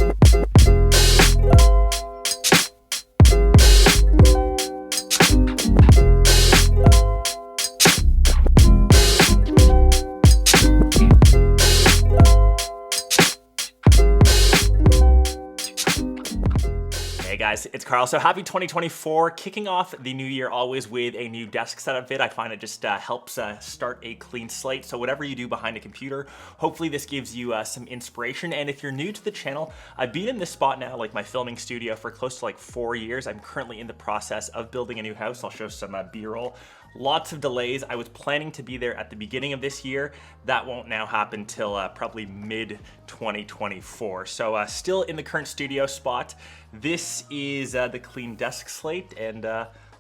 Hey guys, it's Karl. So happy 2024, kicking off the new year always with a new desk setup vid. I find it just helps start a clean slate. So whatever you do behind a computer, hopefully this gives you some inspiration. And if you're new to the channel, I've been in this spot now, like my filming studio, for close to like 4 years. I'm currently in the process of building a new house. I'll show some B-roll. Lots of delays. I was planning to be there at the beginning of this year. That won't now happen till probably mid 2024. So still in the current studio spot. This is the clean desk slate, and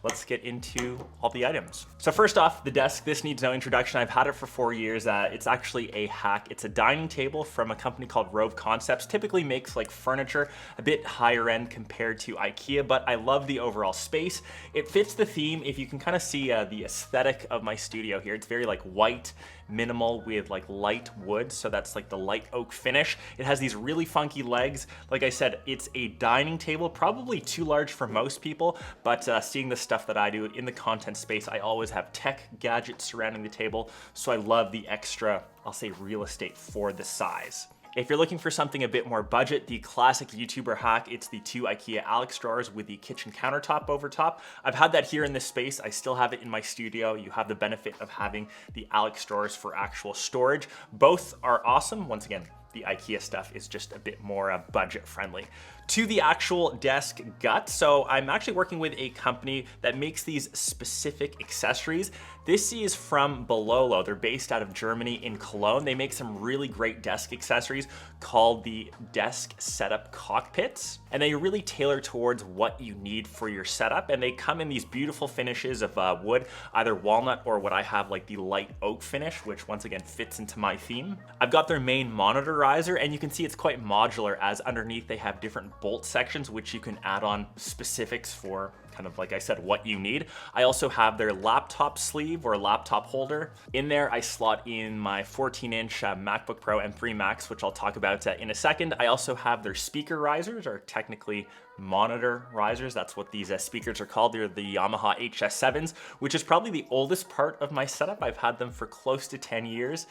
let's get into all the items. So first off, the desk. This needs no introduction. I've had it for 4 years. It's actually a hack. It's a dining table from a company called Rove Concepts. Typically makes like furniture a bit higher end compared to IKEA, but I love the overall space. It fits the theme. If you can kind of see the aesthetic of my studio here, it's very like white, minimal with like light wood. So that's like the light oak finish. It has these really funky legs. Like I said, it's a dining table, probably too large for most people, but seeing the stuff that I do in the content space, I always have tech gadgets surrounding the table. So I love the extra, I'll say, real estate for the size. If you're looking for something a bit more budget, the classic YouTuber hack, it's the 2 IKEA Alex drawers with the kitchen countertop over top. I've had that here in this space. I still have it in my studio. You have the benefit of having the Alex drawers for actual storage. Both are awesome. Once again, the IKEA stuff is just a bit more budget friendly. To the actual desk gut, so I'm actually working with a company that makes these specific accessories. This is from Bololo. They're based out of Germany in Cologne. They make some really great desk accessories called the desk setup cockpits, and they really tailor towards what you need for your setup. And they come in these beautiful finishes of wood, either walnut or what I have, like the light oak finish, which once again fits into my theme. I've got their main monitor riser, and you can see it's quite modular, as underneath they have different bolt sections which you can add on specifics for kind of, like I said, what you need. I also have their laptop sleeve or laptop holder. In there I slot in my 14-inch MacBook Pro M3 Max, which I'll talk about in a second. I also have their speaker risers, or technically monitor risers. That's what these speakers are called. They're the Yamaha HS7s, which is probably the oldest part of my setup. I've had them for close to 10 years.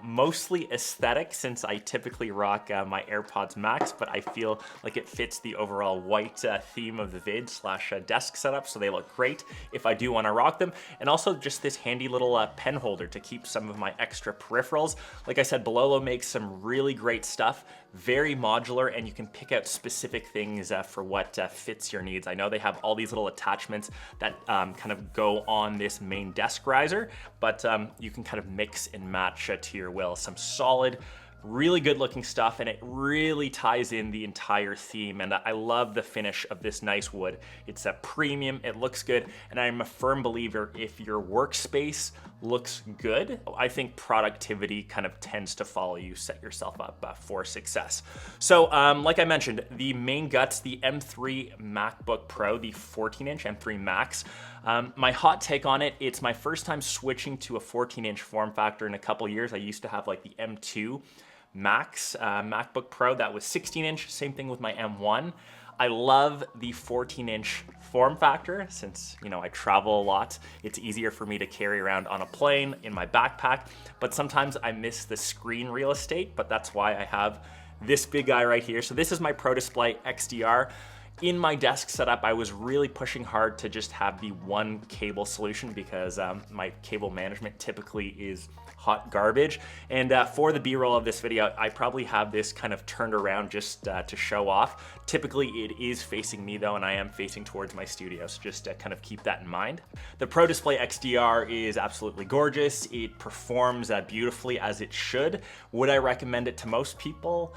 Mostly aesthetic, since I typically rock my AirPods Max, but I feel like it fits the overall white theme of the vid slash desk setup, so they look great if I do want to rock them. And also just this handy little pen holder to keep some of my extra peripherals. Like I said, Bololo makes some really great stuff, very modular, and you can pick out specific things for what fits your needs. I know they have all these little attachments that kind of go on this main desk riser, but you can kind of mix and match to your will. Some solid, really good looking stuff, and it really ties in the entire theme. And I love the finish of this nice wood. It's a premium, it looks good, and I'm a firm believer if your workspace looks good, I think productivity kind of tends to follow you, set yourself up for success. So like I mentioned, the main guts, the M3 MacBook Pro, the 14-inch M3 Max. My hot take on it, it's my first time switching to a 14-inch form factor in a couple years. I used to have like the M2 Max MacBook Pro that was 16-inch, same thing with my M1. I love the 14-inch form factor since, you know, I travel a lot. It's easier for me to carry around on a plane, in my backpack, but sometimes I miss the screen real estate, but that's why I have this big guy right here. So this is my Pro Display XDR. In my desk setup, I was really pushing hard to just have the one cable solution because my cable management typically is hot garbage. And for the B-roll of this video, I probably have this kind of turned around just to show off. Typically it is facing me though, and I am facing towards my studio, so just kind of keep that in mind. The Pro Display XDR is absolutely gorgeous. It performs beautifully as it should. Would I recommend it to most people?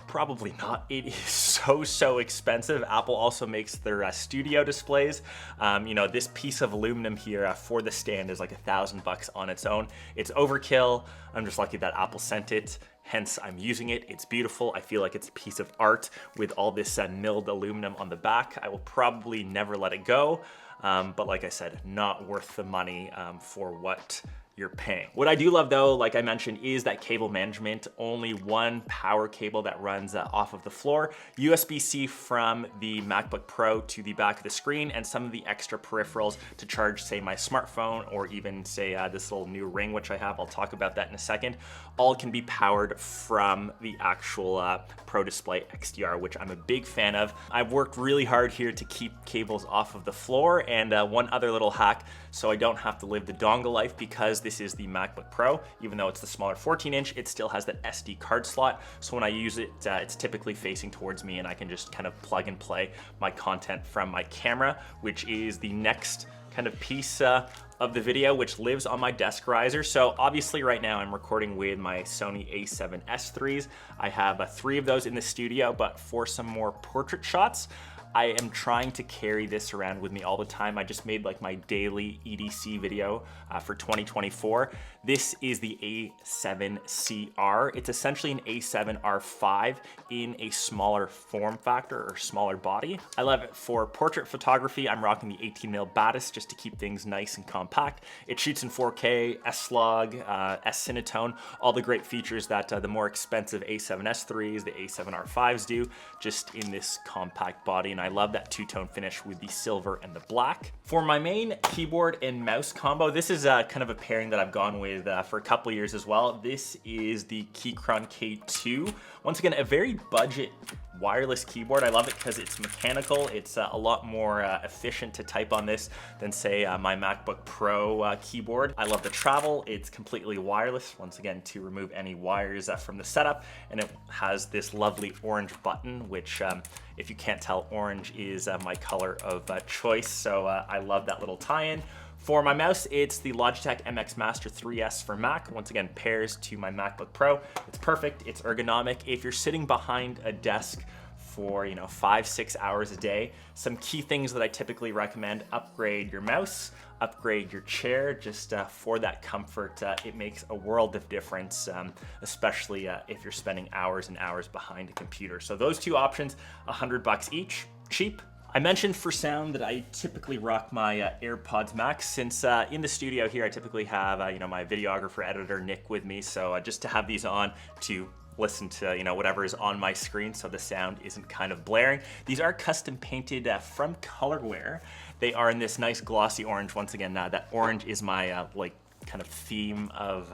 Probably not. It is so expensive. Apple also makes their studio displays. You know, this piece of aluminum here for the stand is like $1,000 on its own. It's overkill. I'm just lucky that Apple sent it. Hence, I'm using it. It's beautiful. I feel like it's a piece of art with all this milled aluminum on the back. I will probably never let it go. But like I said, not worth the money for what you're paying. What I do love though, like I mentioned, is that cable management. Only one power cable that runs off of the floor, USB-C from the MacBook Pro to the back of the screen, and some of the extra peripherals to charge, say, my smartphone, or even say this little new ring, which I have. I'll talk about that in a second. All can be powered from the actual Pro Display XDR, which I'm a big fan of. I've worked really hard here to keep cables off of the floor, and one other little hack, so I don't have to live the dongle life, because this is the MacBook Pro. Even though it's the smaller 14-inch, it still has that SD card slot. So when I use it, it's typically facing towards me, and I can just kind of plug and play my content from my camera, which is the next kind of piece of the video, which lives on my desk riser. So obviously right now I'm recording with my Sony a7S IIIs. I have 3 of those in the studio, but for some more portrait shots, I am trying to carry this around with me all the time. I just made like my daily EDC video for 2024. This is the A7CR. It's essentially an A7R5 in a smaller form factor or smaller body. I love it for portrait photography. I'm rocking the 18mm Batis just to keep things nice and compact. It shoots in 4K, S-Log, S-Cinetone, all the great features that the more expensive A7S IIIs, the A7R5s do, just in this compact body. And I love that two-tone finish with the silver and the black. For my main keyboard and mouse combo, this is kind of a pairing that I've gone with for a couple years as well. This is the Keychron K2. Once again, a very budget wireless keyboard. I love it because it's mechanical. It's a lot more efficient to type on this than say my MacBook Pro keyboard. I love the travel. It's completely wireless, once again, to remove any wires from the setup. And it has this lovely orange button, which if you can't tell, orange is my color of choice. So I love that little tie-in. For my mouse, it's the Logitech MX Master 3S for Mac. Once again, pairs to my MacBook Pro. It's perfect, it's ergonomic. If you're sitting behind a desk for 5-6 hours a day, some key things that I typically recommend: upgrade your mouse, upgrade your chair, just for that comfort. It makes a world of difference, especially if you're spending hours and hours behind a computer. So those 2 options, $100 each, cheap. I mentioned for sound that I typically rock my AirPods Max. Since in the studio here, I typically have my videographer, editor, Nick, with me. So just to have these on to listen to whatever is on my screen, so the sound isn't kind of blaring. These are custom painted from Colorware. They are in this nice glossy orange. Once again, that orange is my like kind of theme of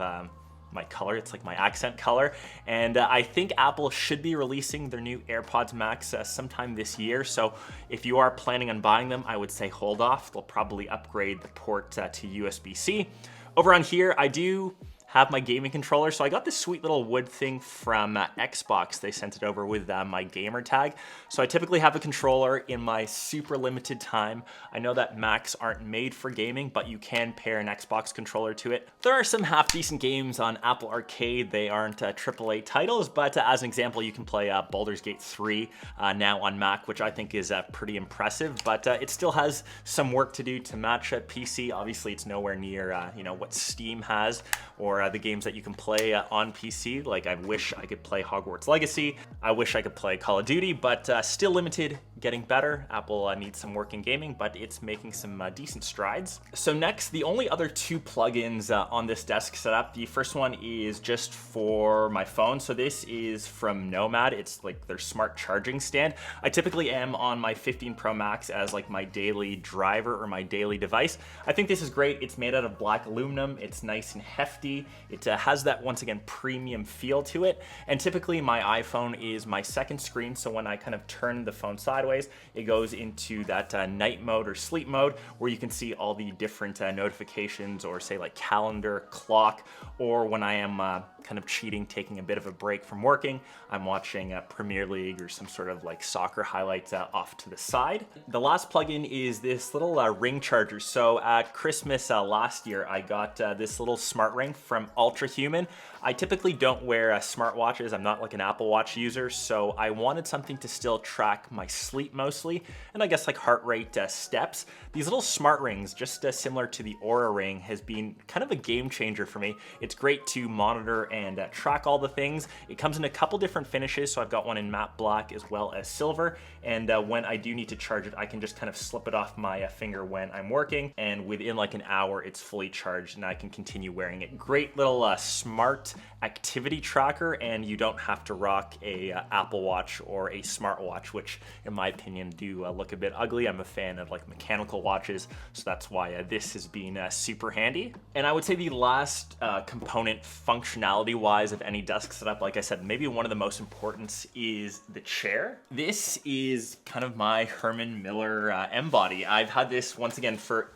my color. It's like my accent color. And I think Apple should be releasing their new AirPods Max sometime this year. So if you are planning on buying them, I would say hold off. They'll probably upgrade the port to USB-C. Over on here, I do have my gaming controller. So I got this sweet little wood thing from Xbox. They sent it over with my gamer tag. So I typically have a controller in my super limited time. I know that Macs aren't made for gaming, but you can pair an Xbox controller to it. There are some half decent games on Apple Arcade. They aren't AAA titles, but as an example, you can play Baldur's Gate 3 now on Mac, which I think is pretty impressive, but it still has some work to do to match a PC. Obviously, it's nowhere near what Steam has, or the games that you can play on PC. Like, I wish I could play Hogwarts Legacy. I wish I could play Call of Duty, but still limited, getting better. Apple needs some work in gaming, but it's making some decent strides. So next, the only other 2 plugins on this desk setup. The first one is just for my phone. So this is from Nomad. It's like their smart charging stand. I typically am on my 15 Pro Max as like my daily driver or my daily device. I think this is great. It's made out of black aluminum. It's nice and hefty. It has that, once again, premium feel to it. And typically my iPhone is my second screen. So when I kind of turn the phone sideways, it goes into that night mode or sleep mode, where you can see all the different notifications, or say like calendar, clock, or when I am kind of cheating, taking a bit of a break from working, I'm watching Premier League or some sort of like soccer highlights off to the side. The last plugin is this little ring charger. So at Christmas last year, I got this little smart ring from Ultrahuman. I typically don't wear smartwatches. I'm not like an Apple Watch user, so I wanted something to still track my sleep sleep mostly, and I guess like heart rate steps. These little smart rings, just similar to the Aura ring, has been kind of a game changer for me. It's great to monitor and track all the things. It comes in a couple different finishes, so I've got one in matte black as well as silver, and when I do need to charge it, I can just kind of slip it off my finger when I'm working, and within like an hour it's fully charged and I can continue wearing it. Great little smart activity tracker, and you don't have to rock a Apple Watch or a smartwatch, which in my opinion do look a bit ugly. I'm a fan of like mechanical watches, so that's why this has been super handy. And I would say the last component functionality wise of any desk setup, like I said, maybe one of the most important is the chair. This is kind of my Herman Miller M-Body. I've had this once again for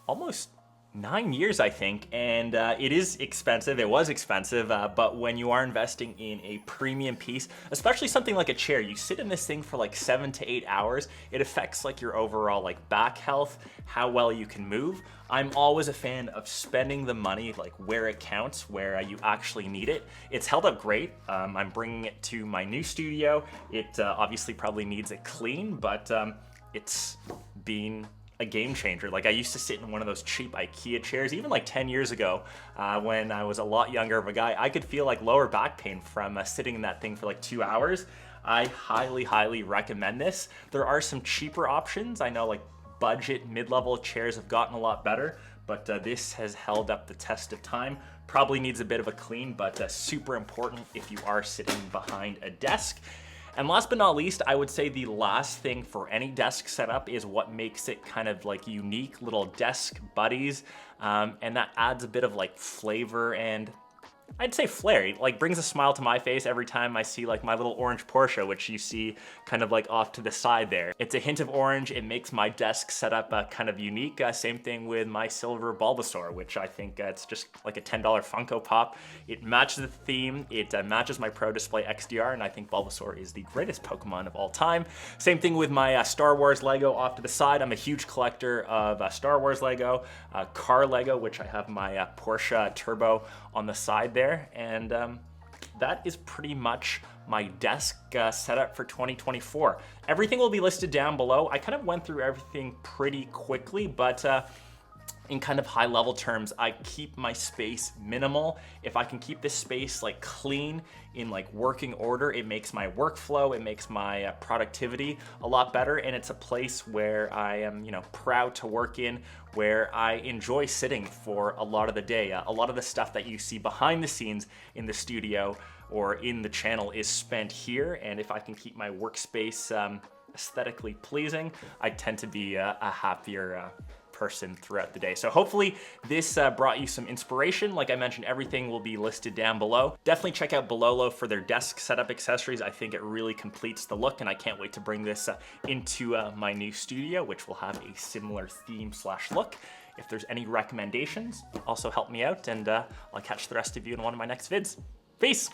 almost 9 years, I think, and it is expensive. It was expensive, but when you are investing in a premium piece, especially something like a chair, you sit in this thing for like 7 to 8 hours. It affects like your overall like back health, how well you can move. I'm always a fan of spending the money like where it counts, where you actually need it. It's held up great. I'm bringing it to my new studio. It obviously probably needs a clean, but it's been a game changer. Like I used to sit in one of those cheap IKEA chairs, even like 10 years ago, when I was a lot younger of a guy. I could feel like lower back pain from sitting in that thing for like 2 hours. I highly recommend this. There are some cheaper options. I know like budget mid-level chairs have gotten a lot better, but this has held up the test of time. Probably needs a bit of a clean, but super important if you are sitting behind a desk. And last but not least, I would say the last thing for any desk setup is what makes it kind of like unique, little desk buddies. And that adds a bit of like flavor and I'd say flair. It like brings a smile to my face every time I see like my little orange Porsche, which you see kind of like off to the side there. It's a hint of orange. It makes my desk setup kind of unique. Same thing with my silver Bulbasaur, which I think it's just like a $10 Funko Pop. It matches the theme. It matches my Pro Display XDR, and I think Bulbasaur is the greatest Pokemon of all time. Same thing with my Star Wars Lego off to the side. I'm a huge collector of Star Wars Lego, car Lego, which I have my Porsche Turbo on the side there, and that is pretty much my desk setup for 2024. Everything will be listed down below. I kind of went through everything pretty quickly, but in kind of high level terms, I keep my space minimal. If I can keep this space like clean in like working order, it makes my workflow, it makes my productivity a lot better. And it's a place where I am, proud to work in, where I enjoy sitting for a lot of the day. A lot of the stuff that you see behind the scenes in the studio or in the channel is spent here. And if I can keep my workspace aesthetically pleasing, I tend to be a happier person throughout the day. So hopefully this brought you some inspiration. Like I mentioned, everything will be listed down below. Definitely check out Bololo for their desk setup accessories. I think it really completes the look, and I can't wait to bring this into my new studio, which will have a similar theme / look. If there's any recommendations, also help me out, and I'll catch the rest of you in one of my next vids. Peace!